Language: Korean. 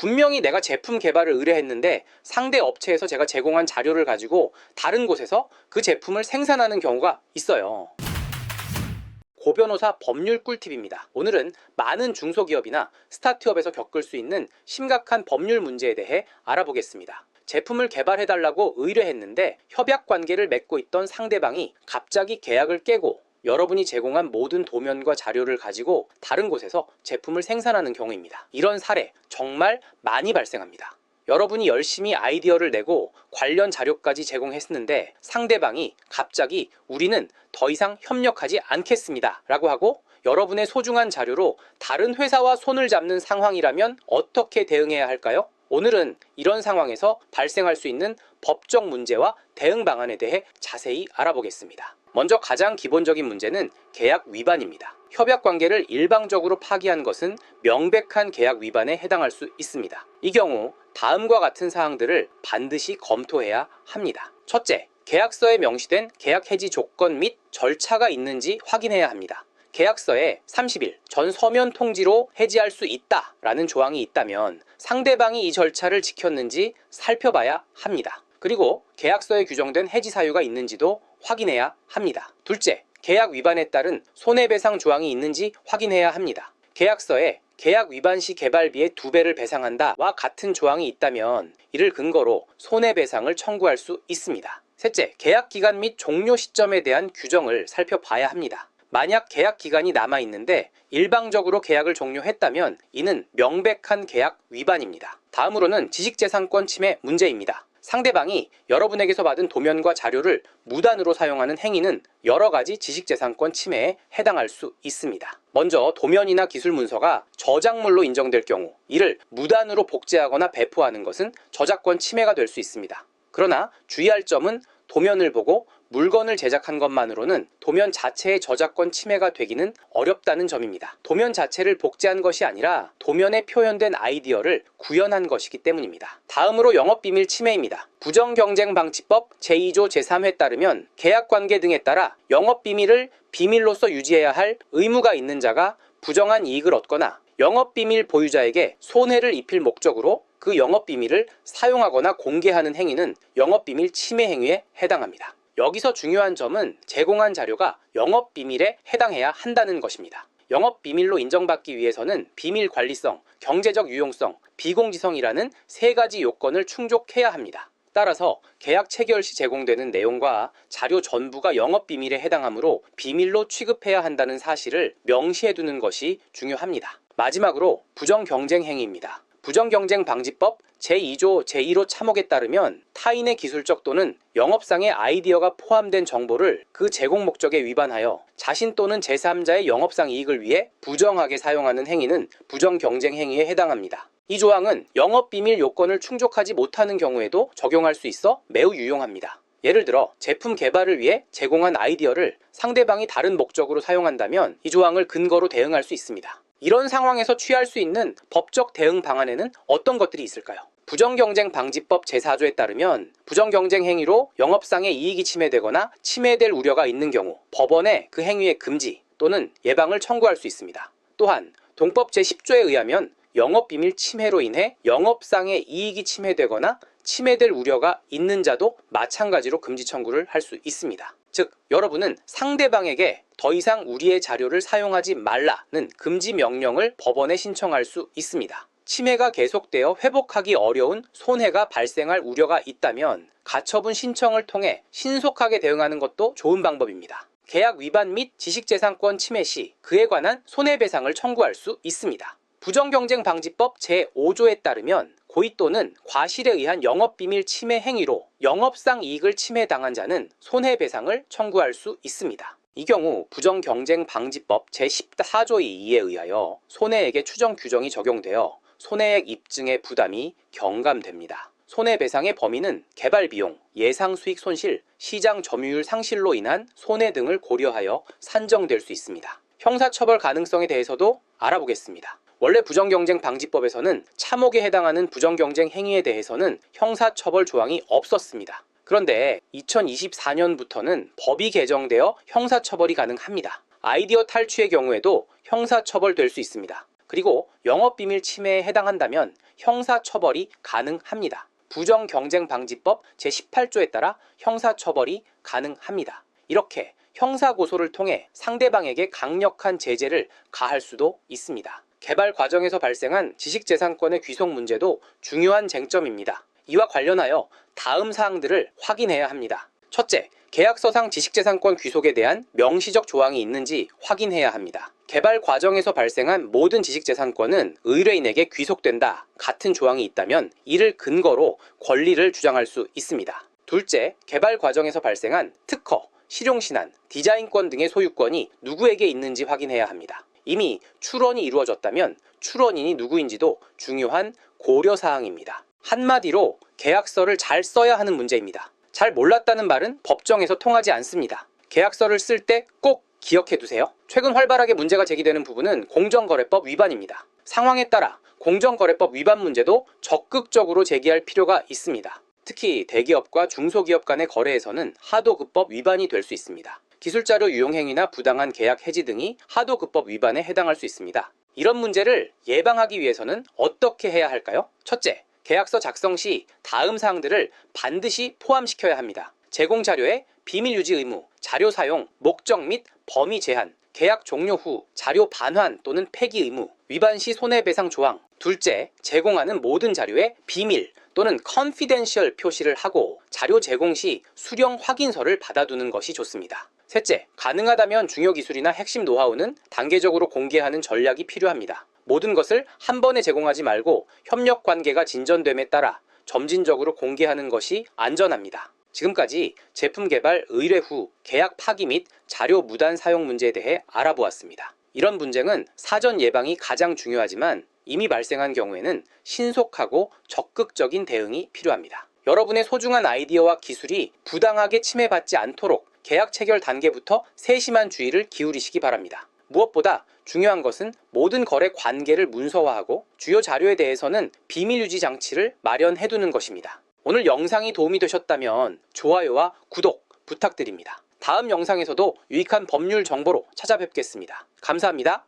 분명히 내가 제품 개발을 의뢰했는데 상대 업체에서 제가 제공한 자료를 가지고 다른 곳에서 그 제품을 생산하는 경우가 있어요. 고변호사 법률 꿀팁입니다. 오늘은 많은 중소기업이나 스타트업에서 겪을 수 있는 심각한 법률 문제에 대해 알아보겠습니다. 제품을 개발해달라고 의뢰했는데 협약 관계를 맺고 있던 상대방이 갑자기 계약을 깨고 여러분이 제공한 모든 도면과 자료를 가지고 다른 곳에서 제품을 생산하는 경우입니다. 이런 사례 정말 많이 발생합니다. 여러분이 열심히 아이디어를 내고 관련 자료까지 제공했는데 상대방이 갑자기 우리는 더 이상 협력하지 않겠습니다 라고 하고 여러분의 소중한 자료로 다른 회사와 손을 잡는 상황이라면 어떻게 대응해야 할까요? 오늘은 이런 상황에서 발생할 수 있는 법적 문제와 대응 방안에 대해 자세히 알아보겠습니다. 먼저 가장 기본적인 문제는 계약 위반입니다. 협약 관계를 일방적으로 파기한 것은 명백한 계약 위반에 해당할 수 있습니다. 이 경우 다음과 같은 사항들을 반드시 검토해야 합니다. 첫째, 계약서에 명시된 계약 해지 조건 및 절차가 있는지 확인해야 합니다. 계약서에 30일 전 서면 통지로 해지할 수 있다 라는 조항이 있다면 상대방이 이 절차를 지켰는지 살펴봐야 합니다. 그리고 계약서에 규정된 해지 사유가 있는지도 확인해야 합니다. 둘째, 계약 위반에 따른 손해배상 조항이 있는지 확인해야 합니다. 계약서에 계약 위반 시 개발비의 2배를 배상한다와 같은 조항이 있다면 이를 근거로 손해배상을 청구할 수 있습니다. 셋째, 계약 기간 및 종료 시점에 대한 규정을 살펴봐야 합니다. 만약 계약 기간이 남아있는데 일방적으로 계약을 종료했다면 이는 명백한 계약 위반입니다. 다음으로는 지식재산권 침해 문제입니다. 상대방이 여러분에게서 받은 도면과 자료를 무단으로 사용하는 행위는 여러 가지 지식재산권 침해에 해당할 수 있습니다. 먼저 도면이나 기술 문서가 저작물로 인정될 경우 이를 무단으로 복제하거나 배포하는 것은 저작권 침해가 될 수 있습니다. 그러나 주의할 점은 도면을 보고 물건을 제작한 것만으로는 도면 자체의 저작권 침해가 되기는 어렵다는 점입니다. 도면 자체를 복제한 것이 아니라 도면에 표현된 아이디어를 구현한 것이기 때문입니다. 다음으로 영업비밀 침해입니다. 부정경쟁방지법 제2조 제3회에 따르면 계약관계 등에 따라 영업비밀을 비밀로서 유지해야 할 의무가 있는 자가 부정한 이익을 얻거나 영업비밀 보유자에게 손해를 입힐 목적으로 그 영업비밀을 사용하거나 공개하는 행위는 영업비밀 침해 행위에 해당합니다. 여기서 중요한 점은 제공한 자료가 영업비밀에 해당해야 한다는 것입니다. 영업비밀로 인정받기 위해서는 비밀관리성, 경제적 유용성, 비공지성이라는 3가지 요건을 충족해야 합니다. 따라서 계약 체결 시 제공되는 내용과 자료 전부가 영업비밀에 해당하므로 비밀로 취급해야 한다는 사실을 명시해두는 것이 중요합니다. 마지막으로 부정경쟁 행위입니다. 부정경쟁방지법 제2조 제1호 참혹에 따르면 타인의 기술적 또는 영업상의 아이디어가 포함된 정보를 그 제공 목적에 위반하여 자신 또는 제3자의 영업상 이익을 위해 부정하게 사용하는 행위는 부정경쟁 행위에 해당합니다. 이 조항은 영업비밀 요건을 충족하지 못하는 경우에도 적용할 수 있어 매우 유용합니다. 예를 들어 제품 개발을 위해 제공한 아이디어를 상대방이 다른 목적으로 사용한다면 이 조항을 근거로 대응할 수 있습니다. 이런 상황에서 취할 수 있는 법적 대응 방안에는 어떤 것들이 있을까요? 부정경쟁방지법 제4조에 따르면 부정경쟁 행위로 영업상의 이익이 침해되거나 침해될 우려가 있는 경우 법원에 그 행위의 금지 또는 예방을 청구할 수 있습니다. 또한 동법 제10조에 의하면 영업비밀 침해로 인해 영업상의 이익이 침해되거나 침해될 우려가 있는 자도 마찬가지로 금지 청구를 할 수 있습니다. 즉, 여러분은 상대방에게 더 이상 우리의 자료를 사용하지 말라는 금지 명령을 법원에 신청할 수 있습니다. 침해가 계속되어 회복하기 어려운 손해가 발생할 우려가 있다면 가처분 신청을 통해 신속하게 대응하는 것도 좋은 방법입니다. 계약 위반 및 지식재산권 침해 시 그에 관한 손해배상을 청구할 수 있습니다. 부정경쟁방지법 제5조에 따르면 고의 또는 과실에 의한 영업비밀 침해 행위로 영업상 이익을 침해당한 자는 손해배상을 청구할 수 있습니다. 이 경우 부정경쟁방지법 제14조의 2에 의하여 손해액의 추정 규정이 적용되어 손해액 입증의 부담이 경감됩니다. 손해배상의 범위는 개발비용, 예상수익 손실, 시장 점유율 상실로 인한 손해 등을 고려하여 산정될 수 있습니다. 형사처벌 가능성에 대해서도 알아보겠습니다. 원래 부정경쟁방지법에서는 참혹에 해당하는 부정경쟁 행위에 대해서는 형사처벌 조항이 없었습니다. 그런데 2024년부터는 법이 개정되어 형사처벌이 가능합니다. 아이디어 탈취의 경우에도 형사처벌될 수 있습니다. 그리고 영업비밀 침해에 해당한다면 형사처벌이 가능합니다. 부정경쟁방지법 제18조에 따라 형사처벌이 가능합니다. 이렇게 형사고소를 통해 상대방에게 강력한 제재를 가할 수도 있습니다. 개발 과정에서 발생한 지식재산권의 귀속 문제도 중요한 쟁점입니다. 이와 관련하여 다음 사항들을 확인해야 합니다. 첫째, 계약서상 지식재산권 귀속에 대한 명시적 조항이 있는지 확인해야 합니다. 개발 과정에서 발생한 모든 지식재산권은 의뢰인에게 귀속된다 같은 조항이 있다면 이를 근거로 권리를 주장할 수 있습니다. 둘째, 개발 과정에서 발생한 특허, 실용신안, 디자인권 등의 소유권이 누구에게 있는지 확인해야 합니다. 이미 출원이 이루어졌다면 출원인이 누구인지도 중요한 고려사항입니다. 한마디로 계약서를 잘 써야 하는 문제입니다. 잘 몰랐다는 말은 법정에서 통하지 않습니다. 계약서를 쓸 때 꼭 기억해 두세요. 최근 활발하게 문제가 제기되는 부분은 공정거래법 위반입니다. 상황에 따라 공정거래법 위반 문제도 적극적으로 제기할 필요가 있습니다. 특히 대기업과 중소기업 간의 거래에서는 하도급법 위반이 될 수 있습니다. 기술자료 유용행위나 부당한 계약 해지 등이 하도급법 위반에 해당할 수 있습니다. 이런 문제를 예방하기 위해서는 어떻게 해야 할까요? 첫째, 계약서 작성 시 다음 사항들을 반드시 포함시켜야 합니다. 제공 자료의 비밀 유지 의무, 자료 사용, 목적 및 범위 제한, 계약 종료 후 자료 반환 또는 폐기 의무, 위반 시 손해배상 조항. 둘째, 제공하는 모든 자료에 비밀 또는 confidential 표시를 하고 자료 제공 시 수령 확인서를 받아두는 것이 좋습니다. 셋째, 가능하다면 중요 기술이나 핵심 노하우는 단계적으로 공개하는 전략이 필요합니다. 모든 것을 한 번에 제공하지 말고 협력 관계가 진전됨에 따라 점진적으로 공개하는 것이 안전합니다. 지금까지 제품 개발 의뢰 후 계약 파기 및 자료 무단 사용 문제에 대해 알아보았습니다. 이런 분쟁은 사전 예방이 가장 중요하지만 이미 발생한 경우에는 신속하고 적극적인 대응이 필요합니다. 여러분의 소중한 아이디어와 기술이 부당하게 침해받지 않도록 계약 체결 단계부터 세심한 주의를 기울이시기 바랍니다. 무엇보다 중요한 것은 모든 거래 관계를 문서화하고 주요 자료에 대해서는 비밀 유지 장치를 마련해두는 것입니다. 오늘 영상이 도움이 되셨다면 좋아요와 구독 부탁드립니다. 다음 영상에서도 유익한 법률 정보로 찾아뵙겠습니다. 감사합니다.